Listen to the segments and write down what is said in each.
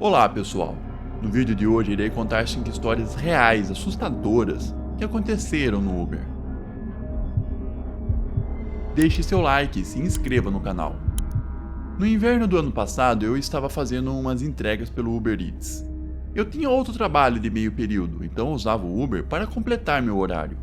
Olá pessoal, no vídeo de hoje irei contar 5 histórias reais assustadoras que aconteceram no Uber. Deixe seu like e se inscreva no canal. No inverno do ano passado eu estava fazendo umas entregas pelo Uber Eats. Eu tinha outro trabalho de meio período, então usava o Uber para completar meu horário.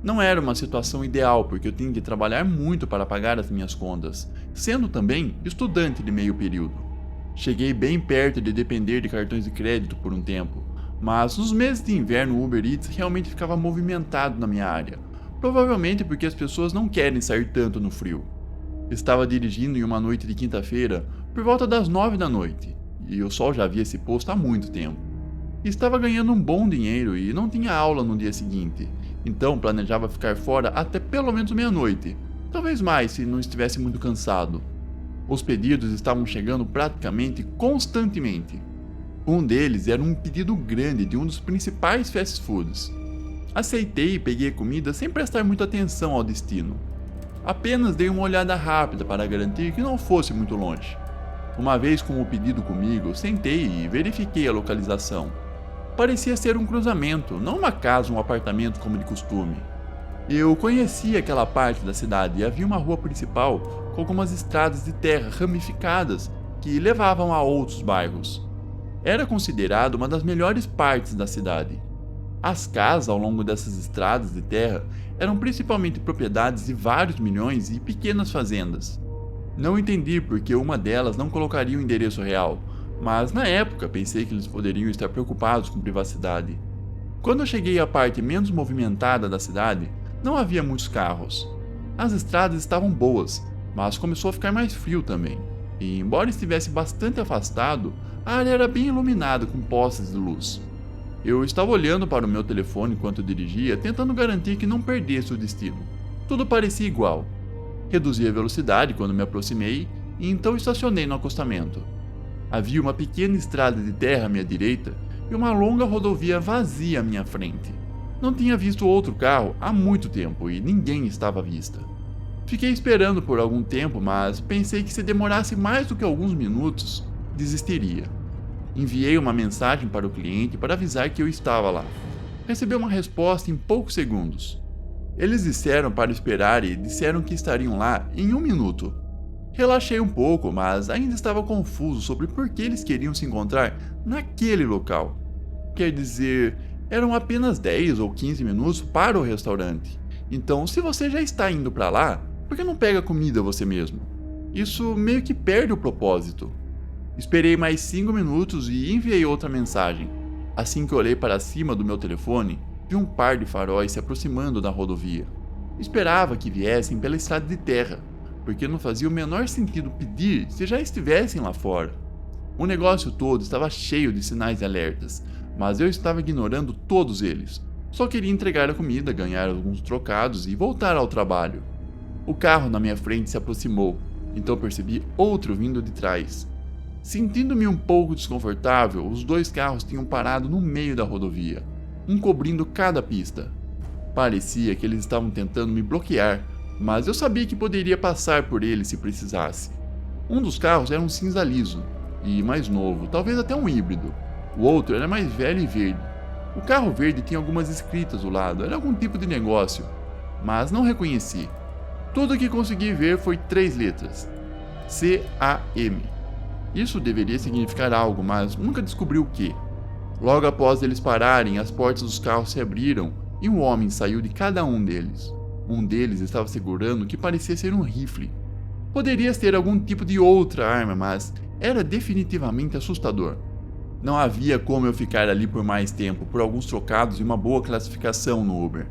Não era uma situação ideal porque eu tinha que trabalhar muito para pagar as minhas contas, sendo também estudante de meio período. Cheguei bem perto de depender de cartões de crédito por um tempo, mas nos meses de inverno o Uber Eats realmente ficava movimentado na minha área, provavelmente porque as pessoas não querem sair tanto no frio. Estava dirigindo em uma noite de quinta-feira por volta das 9 da noite, e o sol já havia se posto há muito tempo. Estava ganhando um bom dinheiro e não tinha aula no dia seguinte, então planejava ficar fora até pelo menos meia-noite, talvez mais se não estivesse muito cansado. Os pedidos estavam chegando praticamente constantemente. Um deles era um pedido grande de um dos principais fast foods. Aceitei e peguei a comida sem prestar muita atenção ao destino. Apenas dei uma olhada rápida para garantir que não fosse muito longe. Uma vez com o pedido comigo, sentei e verifiquei a localização. Parecia ser um cruzamento, não uma casa ou um apartamento como de costume. Eu conhecia aquela parte da cidade e havia uma rua principal com algumas estradas de terra ramificadas que levavam a outros bairros. Era considerado uma das melhores partes da cidade. As casas ao longo dessas estradas de terra eram principalmente propriedades de vários milhões e pequenas fazendas. Não entendi por que uma delas não colocaria o endereço real, mas na época pensei que eles poderiam estar preocupados com privacidade. Quando eu cheguei à parte menos movimentada da cidade, não havia muitos carros. As estradas estavam boas, mas começou a ficar mais frio também. E embora estivesse bastante afastado, a área era bem iluminada com postes de luz. Eu estava olhando para o meu telefone enquanto dirigia, tentando garantir que não perdesse o destino. Tudo parecia igual. Reduzi a velocidade quando me aproximei e então estacionei no acostamento. Havia uma pequena estrada de terra à minha direita e uma longa rodovia vazia à minha frente. Não tinha visto outro carro há muito tempo e ninguém estava à vista. Fiquei esperando por algum tempo, mas pensei que se demorasse mais do que alguns minutos, desistiria. Enviei uma mensagem para o cliente para avisar que eu estava lá. Recebi uma resposta em poucos segundos. Eles disseram para esperar e disseram que estariam lá em um minuto. Relaxei um pouco, mas ainda estava confuso sobre por que eles queriam se encontrar naquele local. Quer dizer, eram apenas 10 ou 15 minutos para o restaurante. Então, se você já está indo para lá, por que não pega comida você mesmo? Isso meio que perde o propósito. Esperei mais 5 minutos e enviei outra mensagem. Assim que olhei para cima do meu telefone, vi um par de faróis se aproximando da rodovia. Esperava que viessem pela estrada de terra, porque não fazia o menor sentido pedir se já estivessem lá fora. O negócio todo estava cheio de sinais de alertas, mas eu estava ignorando todos eles. Só queria entregar a comida, ganhar alguns trocados e voltar ao trabalho. O carro na minha frente se aproximou, então percebi outro vindo de trás. Sentindo-me um pouco desconfortável, os dois carros tinham parado no meio da rodovia, um cobrindo cada pista. Parecia que eles estavam tentando me bloquear, mas eu sabia que poderia passar por eles se precisasse. Um dos carros era um cinza liso e mais novo, talvez até um híbrido. O outro era mais velho e verde. O carro verde tinha algumas escritas do lado, era algum tipo de negócio, mas não reconheci. Tudo o que consegui ver foi 3 letras: CAM. Isso deveria significar algo, mas nunca descobri o que. Logo após eles pararem, as portas dos carros se abriram e um homem saiu de cada um deles. Um deles estava segurando o que parecia ser um rifle. Poderia ser algum tipo de outra arma, mas era definitivamente assustador. Não havia como eu ficar ali por mais tempo, por alguns trocados e uma boa classificação no Uber.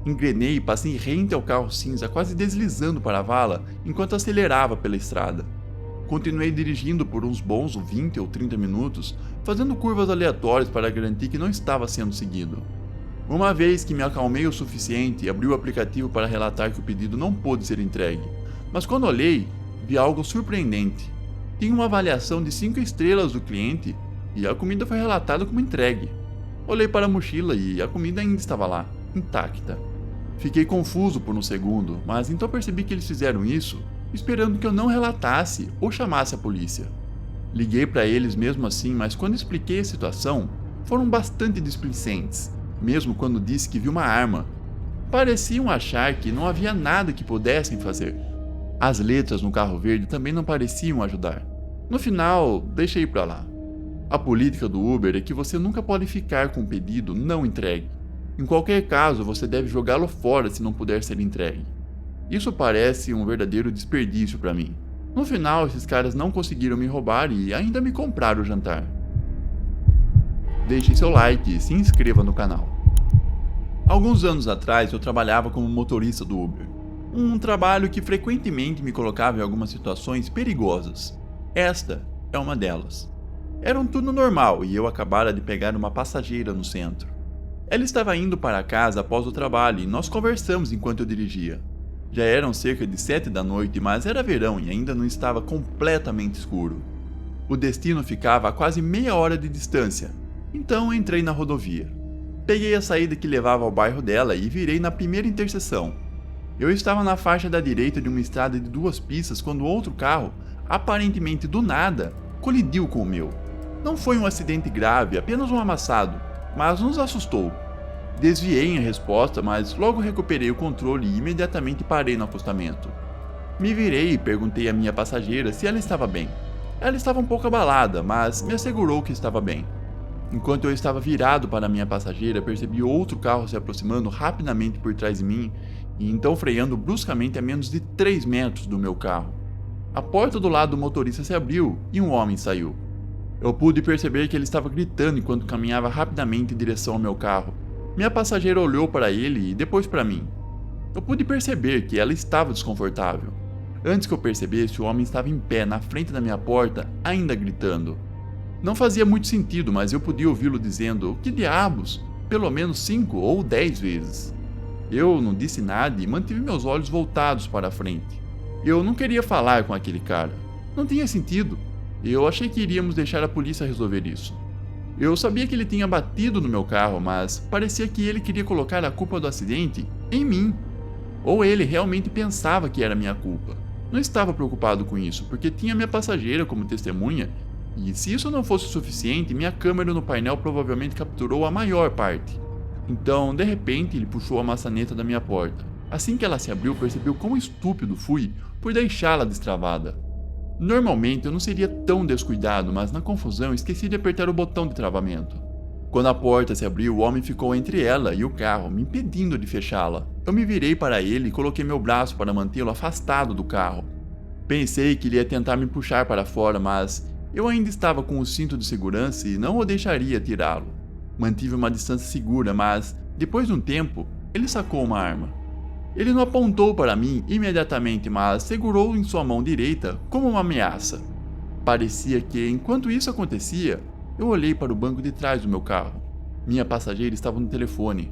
Engrenei e passei rente ao carro cinza, quase deslizando para a vala enquanto acelerava pela estrada. Continuei dirigindo por uns bons 20 ou 30 minutos, fazendo curvas aleatórias para garantir que não estava sendo seguido. Uma vez que me acalmei o suficiente, abri o aplicativo para relatar que o pedido não pôde ser entregue, mas quando olhei, vi algo surpreendente. Tinha uma avaliação de 5 estrelas do cliente e a comida foi relatada como entregue. Olhei para a mochila e a comida ainda estava lá, intacta. Fiquei confuso por um segundo, mas então percebi que eles fizeram isso esperando que eu não relatasse ou chamasse a polícia. Liguei para eles mesmo assim, mas quando expliquei a situação, foram bastante displicentes, mesmo quando disse que viu uma arma. Pareciam achar que não havia nada que pudessem fazer. As letras no carro verde também não pareciam ajudar. No final, deixei para lá. A política do Uber é que você nunca pode ficar com um pedido não entregue. Em qualquer caso, você deve jogá-lo fora se não puder ser entregue. Isso parece um verdadeiro desperdício para mim. No final, esses caras não conseguiram me roubar e ainda me compraram o jantar. Deixe seu like e se inscreva no canal. Alguns anos atrás eu trabalhava como motorista do Uber. Um trabalho que frequentemente me colocava em algumas situações perigosas. Esta é uma delas. Era um turno normal e eu acabara de pegar uma passageira no centro. Ela estava indo para casa após o trabalho e nós conversamos enquanto eu dirigia. Já eram cerca de 7 da noite, mas era verão e ainda não estava completamente escuro. O destino ficava a quase meia hora de distância, então entrei na rodovia. Peguei a saída que levava ao bairro dela e virei na primeira interseção. Eu estava na faixa da direita de uma estrada de 2 pistas quando outro carro, aparentemente do nada, colidiu com o meu. Não foi um acidente grave, apenas um amassado, mas nos assustou. Desviei em resposta, mas logo recuperei o controle e imediatamente parei no acostamento. Me virei e perguntei à minha passageira se ela estava bem. Ela estava um pouco abalada, mas me assegurou que estava bem. Enquanto eu estava virado para minha passageira, percebi outro carro se aproximando rapidamente por trás de mim e então freando bruscamente a menos de 3 metros do meu carro. A porta do lado do motorista se abriu e um homem saiu. Eu pude perceber que ele estava gritando enquanto caminhava rapidamente em direção ao meu carro. Minha passageira olhou para ele e depois para mim. Eu pude perceber que ela estava desconfortável. Antes que eu percebesse, o homem estava em pé na frente da minha porta, ainda gritando. Não fazia muito sentido, mas eu podia ouvi-lo dizendo: "Que diabos?", pelo menos 5 ou 10 vezes. Eu não disse nada e mantive meus olhos voltados para a frente. Eu não queria falar com aquele cara. Não tinha sentido. Eu achei que iríamos deixar a polícia resolver isso. Eu sabia que ele tinha batido no meu carro, mas parecia que ele queria colocar a culpa do acidente em mim. Ou ele realmente pensava que era minha culpa. Não estava preocupado com isso, porque tinha minha passageira como testemunha, e se isso não fosse suficiente, minha câmera no painel provavelmente capturou a maior parte. Então, de repente, ele puxou a maçaneta da minha porta. Assim que ela se abriu, percebeu quão estúpido fui por deixá-la destravada. Normalmente eu não seria tão descuidado, mas na confusão esqueci de apertar o botão de travamento. Quando a porta se abriu, o homem ficou entre ela e o carro, me impedindo de fechá-la. Eu me virei para ele e coloquei meu braço para mantê-lo afastado do carro. Pensei que ele ia tentar me puxar para fora, mas eu ainda estava com o cinto de segurança e não o deixaria tirá-lo. Mantive uma distância segura, mas, depois de um tempo, ele sacou uma arma. Ele não apontou para mim imediatamente, mas segurou em sua mão direita como uma ameaça. Parecia que, enquanto isso acontecia, eu olhei para o banco de trás do meu carro. Minha passageira estava no telefone.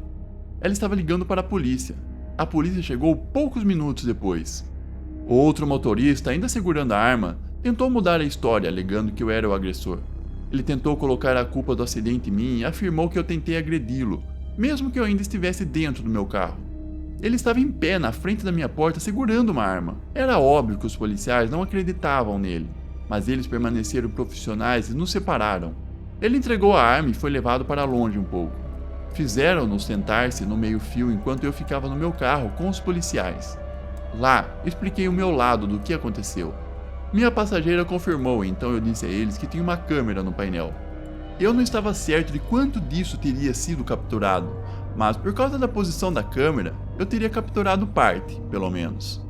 Ela estava ligando para a polícia. A polícia chegou poucos minutos depois. Outro motorista, ainda segurando a arma, tentou mudar a história, alegando que eu era o agressor. Ele tentou colocar a culpa do acidente em mim e afirmou que eu tentei agredi-lo, mesmo que eu ainda estivesse dentro do meu carro. Ele estava em pé na frente da minha porta segurando uma arma. Era óbvio que os policiais não acreditavam nele, mas eles permaneceram profissionais e nos separaram. Ele entregou a arma e foi levado para longe um pouco. Fizeram-nos sentar-se no meio-fio enquanto eu ficava no meu carro com os policiais. Lá, expliquei o meu lado do que aconteceu. Minha passageira confirmou, então eu disse a eles que tinha uma câmera no painel. Eu não estava certo de quanto disso teria sido capturado, mas por causa da posição da câmera, eu teria capturado parte, pelo menos.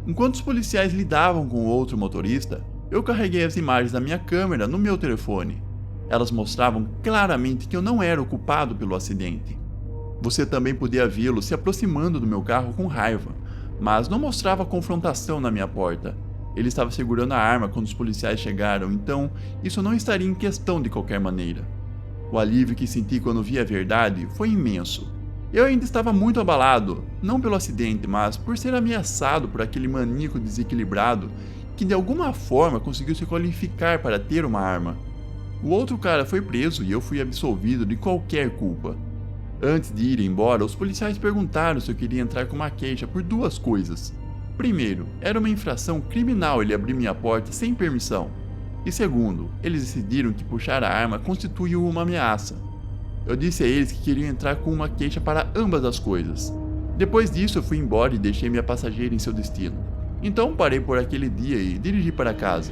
Enquanto os policiais lidavam com o outro motorista, eu carreguei as imagens da minha câmera no meu telefone. Elas mostravam claramente que eu não era o culpado pelo acidente. Você também podia vê-lo se aproximando do meu carro com raiva, mas não mostrava confrontação na minha porta. Ele estava segurando a arma quando os policiais chegaram, então isso não estaria em questão de qualquer maneira. O alívio que senti quando vi a verdade foi imenso. Eu ainda estava muito abalado, não pelo acidente, mas por ser ameaçado por aquele maníaco desequilibrado que de alguma forma conseguiu se qualificar para ter uma arma. O outro cara foi preso e eu fui absolvido de qualquer culpa. Antes de ir embora, os policiais perguntaram se eu queria entrar com uma queixa por 2 coisas. Primeiro, era uma infração criminal ele abrir minha porta sem permissão. E segundo, eles decidiram que puxar a arma constituiu uma ameaça. Eu disse a eles que queriam entrar com uma queixa para ambas as coisas. Depois disso, eu fui embora e deixei minha passageira em seu destino. Então parei por aquele dia e dirigi para casa.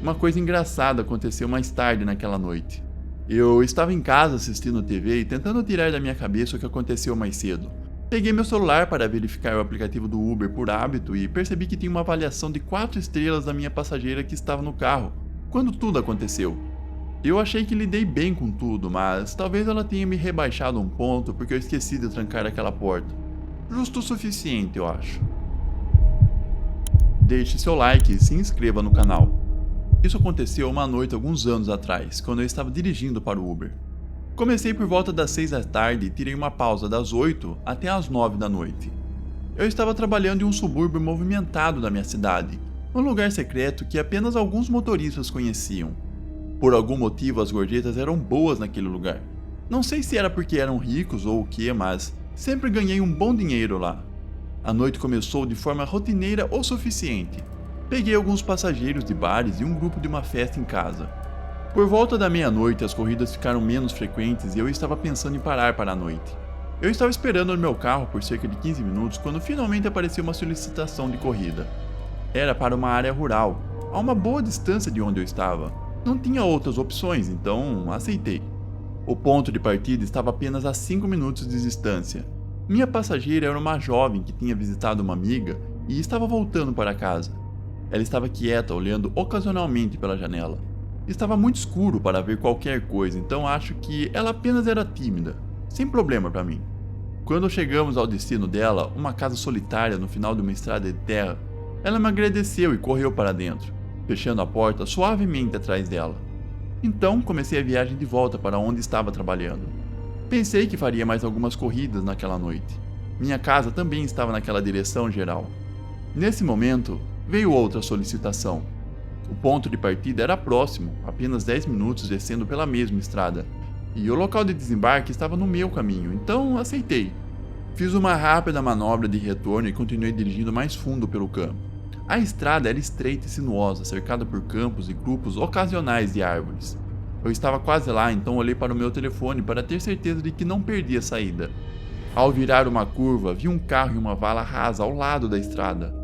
Uma coisa engraçada aconteceu mais tarde naquela noite. Eu estava em casa assistindo TV e tentando tirar da minha cabeça o que aconteceu mais cedo. Peguei meu celular para verificar o aplicativo do Uber por hábito e percebi que tinha uma avaliação de 4 estrelas da minha passageira que estava no carro, quando tudo aconteceu. Eu achei que lidei bem com tudo, mas talvez ela tenha me rebaixado um ponto porque eu esqueci de trancar aquela porta. Justo o suficiente, eu acho. Deixe seu like e se inscreva no canal. Isso aconteceu uma noite alguns anos atrás, quando eu estava dirigindo para o Uber. Comecei por volta das 6 da tarde e tirei uma pausa das 8 até as 9 da noite. Eu estava trabalhando em um subúrbio movimentado da minha cidade, um lugar secreto que apenas alguns motoristas conheciam. Por algum motivo as gorjetas eram boas naquele lugar. Não sei se era porque eram ricos ou o que, mas sempre ganhei um bom dinheiro lá. A noite começou de forma rotineira o suficiente. Peguei alguns passageiros de bares e um grupo de uma festa em casa. Por volta da meia-noite as corridas ficaram menos frequentes e eu estava pensando em parar para a noite. Eu estava esperando no meu carro por cerca de 15 minutos quando finalmente apareceu uma solicitação de corrida. Era para uma área rural, a uma boa distância de onde eu estava. Não tinha outras opções, então aceitei. O ponto de partida estava apenas a 5 minutos de distância. Minha passageira era uma jovem que tinha visitado uma amiga e estava voltando para casa. Ela estava quieta, olhando ocasionalmente pela janela. Estava muito escuro para ver qualquer coisa, então acho que ela apenas era tímida, sem problema para mim. Quando chegamos ao destino dela, uma casa solitária no final de uma estrada de terra, ela me agradeceu e correu para dentro, fechando a porta suavemente atrás dela. Então comecei a viagem de volta para onde estava trabalhando. Pensei que faria mais algumas corridas naquela noite. Minha casa também estava naquela direção geral. Nesse momento, veio outra solicitação. O ponto de partida era próximo, apenas 10 minutos descendo pela mesma estrada, e o local de desembarque estava no meu caminho, então aceitei. Fiz uma rápida manobra de retorno e continuei dirigindo mais fundo pelo campo. A estrada era estreita e sinuosa, cercada por campos e grupos ocasionais de árvores. Eu estava quase lá, então olhei para o meu telefone para ter certeza de que não perdi a saída. Ao virar uma curva, vi um carro e uma vala rasa ao lado da estrada.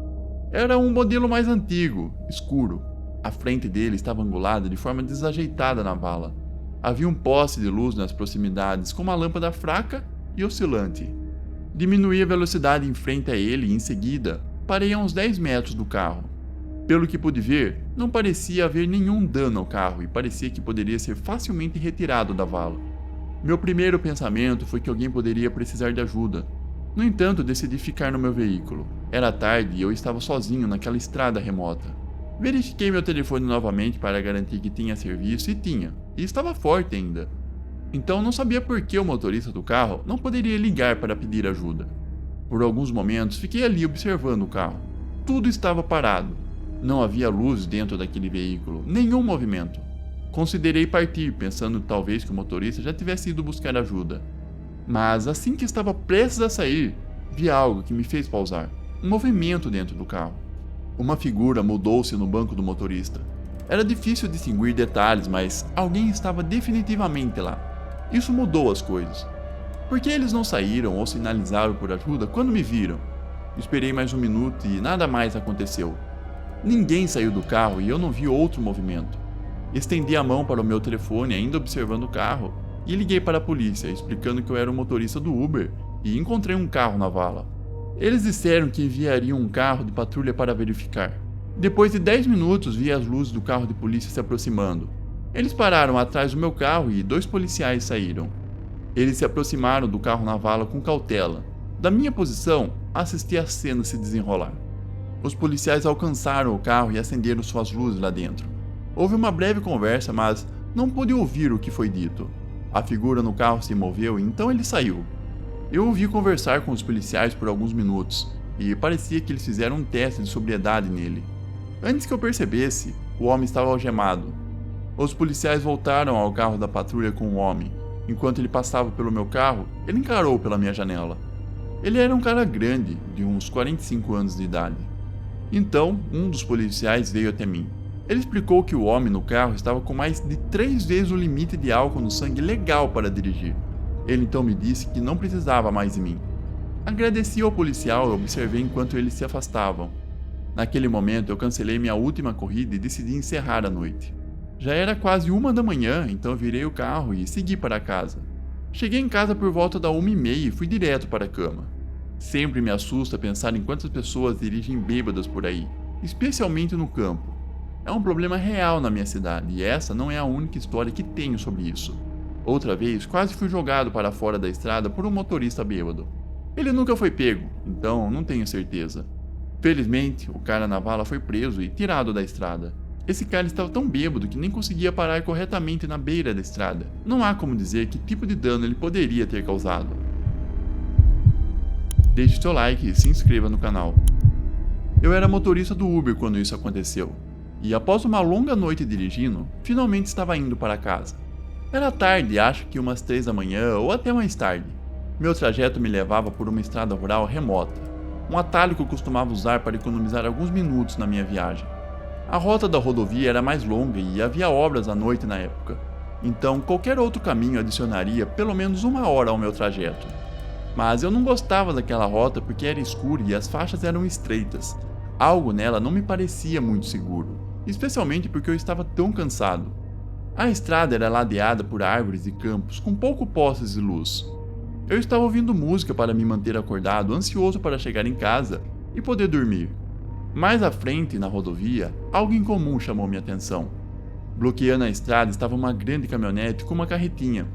Era um modelo mais antigo, escuro. A frente dele estava angulada de forma desajeitada na vala. Havia um poste de luz nas proximidades, com uma lâmpada fraca e oscilante. Diminuí a velocidade em frente a ele e, em seguida, parei a uns 10 metros do carro. Pelo que pude ver, não parecia haver nenhum dano ao carro e parecia que poderia ser facilmente retirado da vala. Meu primeiro pensamento foi que alguém poderia precisar de ajuda. No entanto, decidi ficar no meu veículo. Era tarde e eu estava sozinho naquela estrada remota. Verifiquei meu telefone novamente para garantir que tinha serviço e tinha, e estava forte ainda. Então não sabia por que o motorista do carro não poderia ligar para pedir ajuda. Por alguns momentos fiquei ali observando o carro. Tudo estava parado. Não havia luz dentro daquele veículo, nenhum movimento. Considerei partir, pensando talvez que o motorista já tivesse ido buscar ajuda. Mas assim que estava prestes a sair, vi algo que me fez pausar. Um movimento dentro do carro. Uma figura mudou-se no banco do motorista. Era difícil distinguir detalhes, mas alguém estava definitivamente lá. Isso mudou as coisas. Por que eles não saíram ou sinalizaram por ajuda quando me viram? Esperei mais um minuto e nada mais aconteceu. Ninguém saiu do carro e eu não vi outro movimento. Estendi a mão para o meu telefone, ainda observando o carro, e liguei para a polícia, explicando que eu era o motorista do Uber e encontrei um carro na vala. Eles disseram que enviariam um carro de patrulha para verificar. Depois de 10 minutos, vi as luzes do carro de polícia se aproximando. Eles pararam atrás do meu carro e 2 policiais saíram. Eles se aproximaram do carro na vala com cautela. Da minha posição, assisti a cena se desenrolar. Os policiais alcançaram o carro e acenderam suas luzes lá dentro. Houve uma breve conversa, mas não pude ouvir o que foi dito. A figura no carro se moveu e então ele saiu. Eu ouvi conversar com os policiais por alguns minutos, e parecia que eles fizeram um teste de sobriedade nele. Antes que eu percebesse, o homem estava algemado. Os policiais voltaram ao carro da patrulha com o homem. Enquanto ele passava pelo meu carro, ele encarou pela minha janela. Ele era um cara grande, de uns 45 anos de idade. Então, um dos policiais veio até mim. Ele explicou que o homem no carro estava com mais de 3 vezes o limite de álcool no sangue legal para dirigir. Ele então me disse que não precisava mais de mim. Agradeci ao policial e observei enquanto eles se afastavam. Naquele momento eu cancelei minha última corrida e decidi encerrar a noite. Já era quase 1 da manhã, então virei o carro e segui para casa. Cheguei em casa por volta da 1h30 e fui direto para a cama. Sempre me assusta pensar em quantas pessoas dirigem bêbadas por aí, especialmente no campo. É um problema real na minha cidade e essa não é a única história que tenho sobre isso. Outra vez, quase fui jogado para fora da estrada por um motorista bêbado. Ele nunca foi pego, então não tenho certeza. Felizmente, o cara na vala foi preso e tirado da estrada. Esse cara estava tão bêbado que nem conseguia parar corretamente na beira da estrada. Não há como dizer que tipo de dano ele poderia ter causado. Deixe seu like e se inscreva no canal. Eu era motorista do Uber quando isso aconteceu. E após uma longa noite dirigindo, finalmente estava indo para casa. Era tarde, acho que umas 3 da manhã ou até mais tarde. Meu trajeto me levava por uma estrada rural remota, um atalho que eu costumava usar para economizar alguns minutos na minha viagem. A rota da rodovia era mais longa e havia obras à noite na época, então qualquer outro caminho adicionaria pelo menos 1 hora ao meu trajeto. Mas eu não gostava daquela rota porque era escura e as faixas eram estreitas. Algo nela não me parecia muito seguro, especialmente porque eu estava tão cansado. A estrada era ladeada por árvores e campos com pouco postes de luz. Eu estava ouvindo música para me manter acordado, ansioso para chegar em casa e poder dormir. Mais à frente, na rodovia, algo incomum chamou minha atenção. Bloqueando a estrada estava uma grande caminhonete com uma carretinha.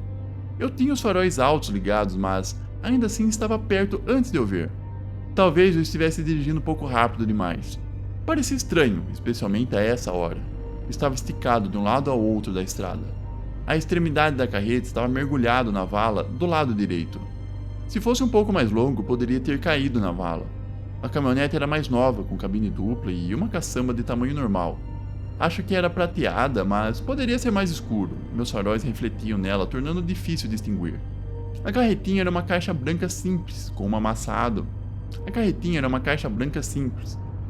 Eu tinha os faróis altos ligados, mas ainda assim estava perto antes de eu ver. Talvez eu estivesse dirigindo um pouco rápido demais. Parecia estranho, especialmente a essa hora. Estava esticado de um lado ao outro da estrada. A extremidade da carreta estava mergulhado na vala do lado direito. Se fosse um pouco mais longo, poderia ter caído na vala. A caminhonete era mais nova, com cabine dupla e uma caçamba de tamanho normal. Acho que era prateada, mas poderia ser mais escuro. Meus faróis refletiam nela, tornando difícil distinguir. A carretinha era uma caixa branca simples, com um amassado.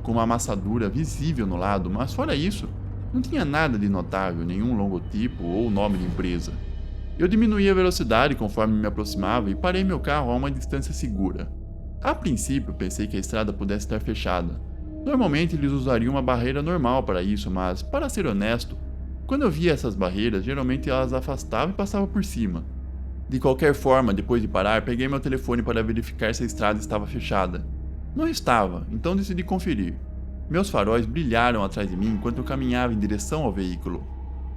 Com uma amassadura visível no lado, mas fora isso, não tinha nada de notável, nenhum logotipo ou nome de empresa. Eu diminuí a velocidade conforme me aproximava e parei meu carro a uma distância segura. A princípio, pensei que a estrada pudesse estar fechada. Normalmente eles usariam uma barreira normal para isso, mas, para ser honesto, quando eu via essas barreiras, geralmente elas afastavam e passavam por cima. De qualquer forma, depois de parar, peguei meu telefone para verificar se a estrada estava fechada. Não estava, então decidi conferir. Meus faróis brilharam atrás de mim enquanto eu caminhava em direção ao veículo.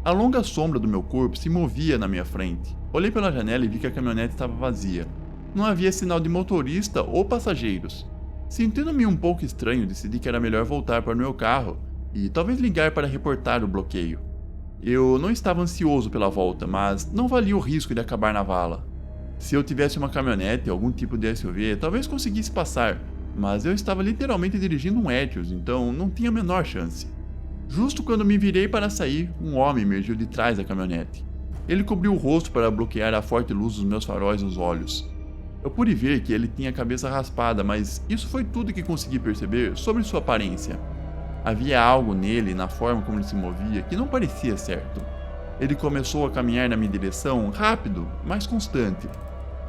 A longa sombra do meu corpo se movia na minha frente. Olhei pela janela e vi que a caminhonete estava vazia. Não havia sinal de motorista ou passageiros. Sentindo-me um pouco estranho, decidi que era melhor voltar para o meu carro e talvez ligar para reportar o bloqueio. Eu não estava ansioso pela volta, mas não valia o risco de acabar na vala. Se eu tivesse uma caminhonete ou algum tipo de SUV, talvez conseguisse passar, mas eu estava literalmente dirigindo um Etios, então não tinha a menor chance. Justo quando me virei para sair, um homem emergiu de trás da caminhonete. Ele cobriu o rosto para bloquear a forte luz dos meus faróis nos olhos. Eu pude ver que ele tinha a cabeça raspada, mas isso foi tudo que consegui perceber sobre sua aparência. Havia algo nele, na forma como ele se movia, que não parecia certo. Ele começou a caminhar na minha direção, rápido, mas constante.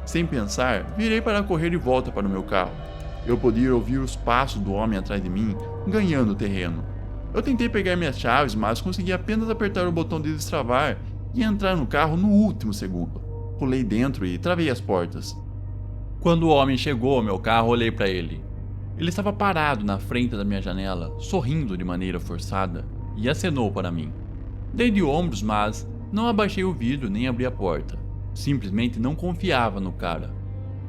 Sem pensar, virei para correr de volta para o meu carro. Eu podia ouvir os passos do homem atrás de mim, ganhando terreno. Eu tentei pegar minhas chaves, mas consegui apenas apertar o botão de destravar e entrar no carro no último segundo. Pulei dentro e travei as portas. Quando o homem chegou ao meu carro, olhei para ele. Ele estava parado na frente da minha janela, sorrindo de maneira forçada, e acenou para mim. Dei de ombros, mas não abaixei o vidro nem abri a porta. Simplesmente não confiava no cara.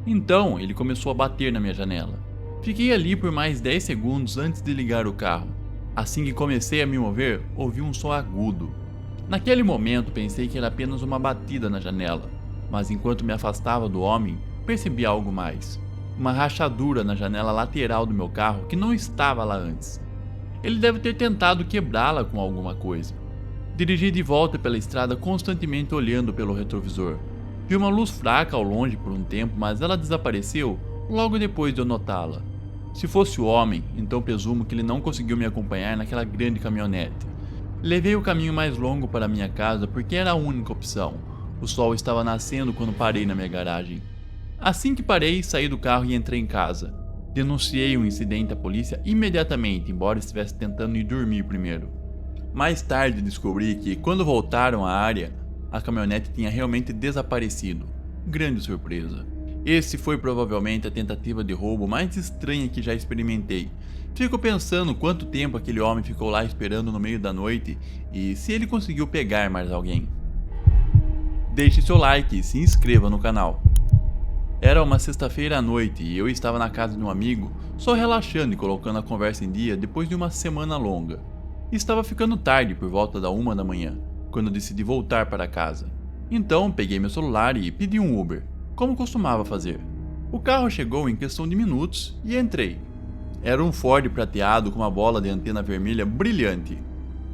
Então ele começou a bater na minha janela. Fiquei ali por mais 10 segundos antes de ligar o carro. Assim que comecei a me mover, ouvi um som agudo. Naquele momento pensei que era apenas uma batida na janela, mas enquanto me afastava do homem, percebi algo mais. Uma rachadura na janela lateral do meu carro que não estava lá antes. Ele deve ter tentado quebrá-la com alguma coisa. Dirigi de volta pela estrada constantemente olhando pelo retrovisor. Vi uma luz fraca ao longe por um tempo, mas ela desapareceu logo depois de eu notá-la. Se fosse o homem, então presumo que ele não conseguiu me acompanhar naquela grande caminhonete. Levei o caminho mais longo para minha casa porque era a única opção. O sol estava nascendo quando parei na minha garagem. Assim que parei, saí do carro e entrei em casa. Denunciei o incidente à polícia imediatamente, embora estivesse tentando ir dormir primeiro. Mais tarde descobri que, quando voltaram à área, a caminhonete tinha realmente desaparecido. Grande surpresa. Esse foi provavelmente a tentativa de roubo mais estranha que já experimentei. Fico pensando quanto tempo aquele homem ficou lá esperando no meio da noite e se ele conseguiu pegar mais alguém. Deixe seu like e se inscreva no canal. Era uma sexta-feira à noite e eu estava na casa de um amigo, só relaxando e colocando a conversa em dia depois de uma semana longa. Estava ficando tarde, por volta da 1 da manhã, quando decidi voltar para casa. Então peguei meu celular e pedi um Uber, como costumava fazer. O carro chegou em questão de minutos e entrei. Era um Ford prateado com uma bola de antena vermelha brilhante.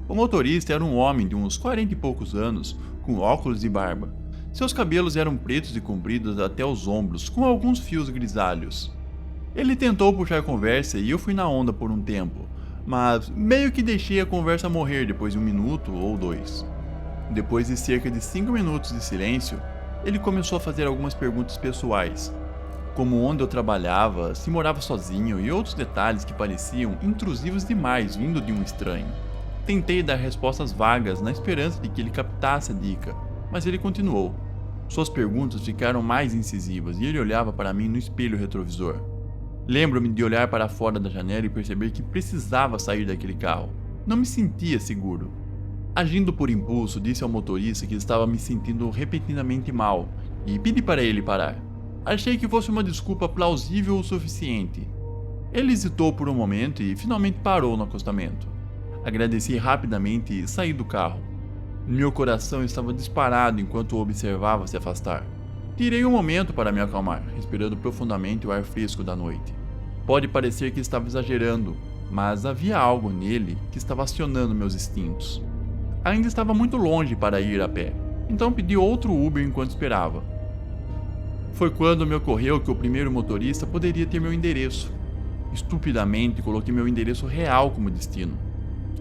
O motorista era um homem de uns 40 e poucos anos, com óculos e barba. Seus cabelos eram pretos e compridos até os ombros, com alguns fios grisalhos. Ele tentou puxar conversa e eu fui na onda por um tempo, mas meio que deixei a conversa morrer depois de 1 minuto ou 2. Depois de cerca de 5 minutos de silêncio, ele começou a fazer algumas perguntas pessoais, como onde eu trabalhava, se morava sozinho e outros detalhes que pareciam intrusivos demais vindo de um estranho. Tentei dar respostas vagas na esperança de que ele captasse a dica, mas ele continuou. Suas perguntas ficaram mais incisivas e ele olhava para mim no espelho retrovisor. Lembro-me de olhar para fora da janela e perceber que precisava sair daquele carro. Não me sentia seguro. Agindo por impulso, disse ao motorista que estava me sentindo repentinamente mal e pedi para ele parar. Achei que fosse uma desculpa plausível o suficiente. Ele hesitou por um momento e finalmente parou no acostamento. Agradeci rapidamente e saí do carro. Meu coração estava disparado enquanto o observava se afastar. Tirei um momento para me acalmar, respirando profundamente o ar fresco da noite. Pode parecer que estava exagerando, mas havia algo nele que estava acionando meus instintos. Ainda estava muito longe para ir a pé, então pedi outro Uber enquanto esperava. Foi quando me ocorreu que o primeiro motorista poderia ter meu endereço. Estupidamente coloquei meu endereço real como destino.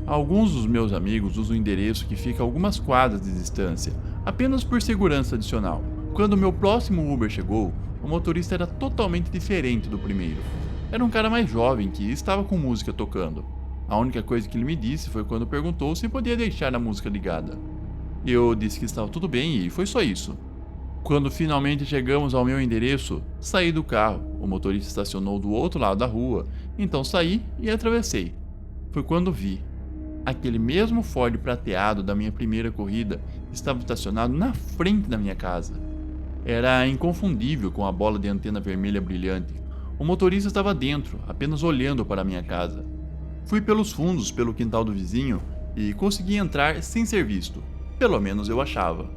Alguns dos meus amigos usam o endereço que fica a algumas quadras de distância, apenas por segurança adicional. Quando meu próximo Uber chegou, o motorista era totalmente diferente do primeiro. Era um cara mais jovem que estava com música tocando. A única coisa que ele me disse foi quando perguntou se podia deixar a música ligada. Eu disse que estava tudo bem e foi só isso. Quando finalmente chegamos ao meu endereço, saí do carro. O motorista estacionou do outro lado da rua, então saí e atravessei. Foi quando vi. Aquele mesmo Ford prateado da minha primeira corrida estava estacionado na frente da minha casa. Era inconfundível com a bola de antena vermelha brilhante. O motorista estava dentro, apenas olhando para a minha casa. Fui pelos fundos, pelo quintal do vizinho e consegui entrar sem ser visto. Pelo menos eu achava.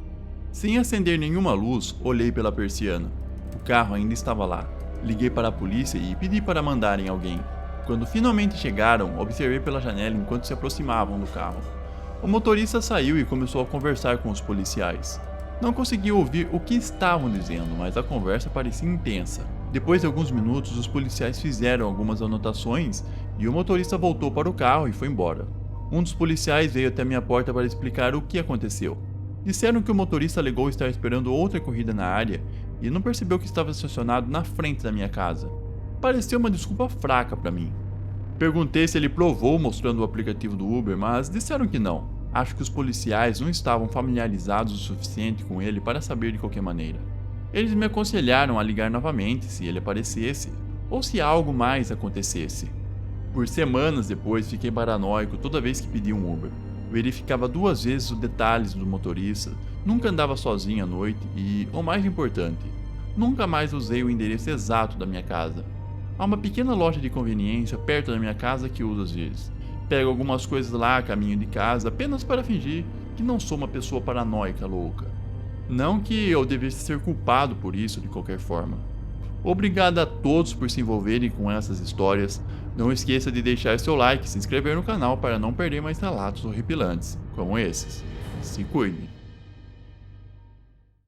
Sem acender nenhuma luz, olhei pela persiana. O carro ainda estava lá. Liguei para a polícia e pedi para mandarem alguém. Quando finalmente chegaram, observei pela janela enquanto se aproximavam do carro. O motorista saiu e começou a conversar com os policiais. Não consegui ouvir o que estavam dizendo, mas a conversa parecia intensa. Depois de alguns minutos, os policiais fizeram algumas anotações e o motorista voltou para o carro e foi embora. Um dos policiais veio até minha porta para explicar o que aconteceu. Disseram que o motorista alegou estar esperando outra corrida na área e não percebeu que estava estacionado na frente da minha casa. Pareceu uma desculpa fraca para mim. Perguntei se ele provou mostrando o aplicativo do Uber, mas disseram que não. Acho que os policiais não estavam familiarizados o suficiente com ele para saber de qualquer maneira. Eles me aconselharam a ligar novamente se ele aparecesse ou se algo mais acontecesse. Por semanas depois fiquei paranoico toda vez que pedia um Uber. Verificava 2 vezes os detalhes do motorista, nunca andava sozinho à noite e, o mais importante, nunca mais usei o endereço exato da minha casa. Há uma pequena loja de conveniência perto da minha casa que uso às vezes. Pego algumas coisas lá a caminho de casa apenas para fingir que não sou uma pessoa paranoica louca. Não que eu devesse ser culpado por isso de qualquer forma. Obrigado a todos por se envolverem com essas histórias. Não esqueça de deixar seu like e se inscrever no canal para não perder mais relatos horripilantes como esses. Se cuide!